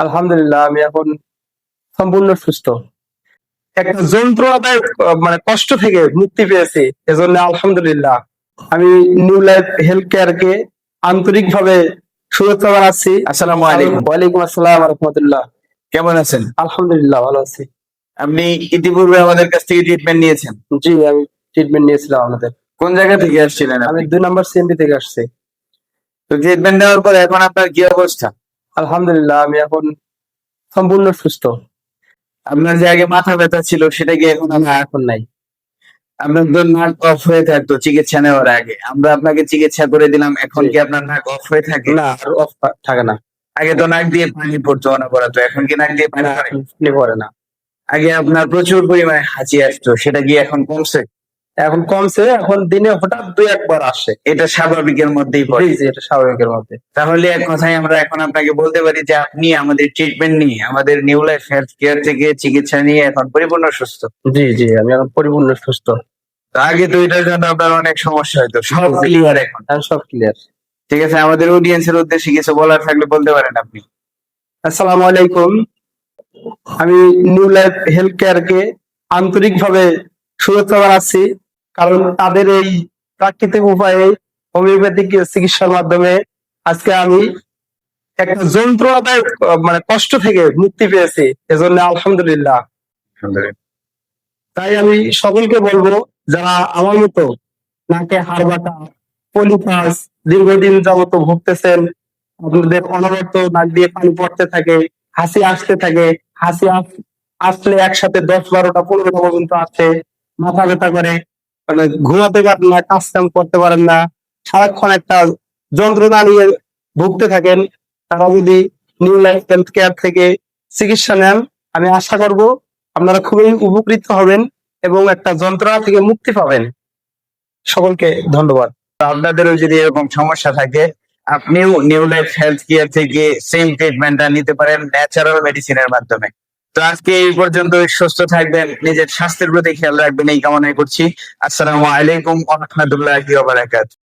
আলহামদুলিল্লাহ, আমি এখন সম্পূর্ণ সুস্থ। একটা যন্ত্রণাদায়ক কষ্ট থেকে মুক্তি পেয়েছি, এজন্য আলহামদুলিল্লাহ। আমি নিউ লাইফ হেলথ কেয়ার কে আন্তরিকভাবে শুভেচ্ছা জানাচ্ছি। আসসালামু আলাইকুম। ওয়ালাইকুম আসসালাম রহমতুল্লাহ। কেমন আছেন? আলহামদুলিল্লাহ, ভালো আছি। আপনি ইতিপূর্বে আমাদের কাছ থেকে ট্রিটমেন্ট নিয়েছেন? জি, আমি ট্রিটমেন্ট নিয়েছিলাম আপনাদের। কোন জায়গা থেকে আসছিলেন আমি আপনি? 2 নম্বর সিএমপি থেকে আসছি। তো ট্রিটমেন্ট নেওয়ার পর এখন আপনার কি অবস্থা? আলহামদুলিল্লাহ, আমি এখন সম্পূর্ণ সুস্থ। আপনার যে আগে মাথা ব্যথা ছিল সেটা কি এখন না, এখন নাই। আপনার তো নাক অফ হয়ে থাকতো চিকিৎসা নেওয়ার আগে, আমরা আপনাকে চিকিৎসা করে দিলাম, এখন জি। কি আপনার নাক অফ হয়ে থাকে? না, আর অফ থাকে না। আগে তো নাক দিয়ে পানি পড়তো অনবরত, এখন কি নাক দিয়ে পানি না, পড়ে? এখন আপনি করে না। আগে আপনার প্রচুর পরিমাণে হাঁচি আসতো, সেটা কি এখন কমছে? এখন কমছে, এখন দিনে হঠাৎ 2-1 বার আসে। এটা স্বাভাবিকের মধ্যেই পড়ে। জি জি, এটা স্বাভাবিকের মধ্যে। তাহলে এক কথায় আমরা এখন আপনাকে বলতে পারি যে আপনি আমাদের ট্রিটমেন্ট নিয়ে, আমাদের নিউ লাইফ হেলথ কেয়ার থেকে চিকিৎসা নিয়ে এখন পরিপূর্ণ সুস্থ। জি জি, আমি এখন পরিপূর্ণ সুস্থ। তো আগে তো এটার জন্য আপনার অনেক সমস্যা হতো, সব ক্লিয়ার এখন। এখন সব ক্লিয়ার। ঠিক আছে, আমাদের অডিয়েন্সের উদ্দেশ্যে কিছু বলার থাকলে বলতে পারেন আপনি। আসসালামু আলাইকুম। আমি নিউ লাইফ হেলথ কেয়ার কে আন্তরিকভাবে শুভেচ্ছা জানাচ্ছি, কারণ তাদের এই প্রাকৃতিক উপায়ে হোমিওপ্যাথিক চিকিৎসার মাধ্যমে আজকে আমি একটা যন্ত্রণাদায়ক কষ্ট থেকে মুক্তি পেয়েছি, এজন্য আলহামদুলিল্লাহ। তাই আমি সকলকে বলবো, যারা আমার মতো নাকে হাড় বাঁকা, পলিপাস দীর্ঘদিন যাবত ভুগতেছেন, আপনাদের অনবরত নাক দিয়ে পানি পড়তে থাকে, হাসি আসতে থাকে, আসলে একসাথে 10-12টা 15টা পর্যন্ত আসে, মাথা ব্যথা করে, ঘুমাতে পারেন না, কাজ কাম করতে পারেন না, সারাক্ষণ একটা যন্ত্রণা নিয়ে ভুগতে থাকেন, তারা যদি নিউ লাইফ হেলথ কেয়ার থেকে চিকিৎসা নেন, আমি আশা করব আপনারা খুবই উপকৃত হবেন এবং একটা যন্ত্রণা থেকে মুক্তি পাবেন। সকলকে ধন্যবাদ। আপনাদেরও যদি এরকম সমস্যা থাকে, আপনিও নিউ লাইফ হেলথ কেয়ার থেকে সেম ট্রিটমেন্টটা নিতে পারেন ন্যাচারাল মেডিসিনের মাধ্যমে। তো আজকে এই পর্যন্ত, সুস্থ থাকবেন, নিজের স্বাস্থ্যের প্রতি খেয়াল রাখবেন এই কামনাই করছি। আসসালামু আলাইকুম ওয়া রাহমাতুল্লাহি ওয়া বারাকাতুহু।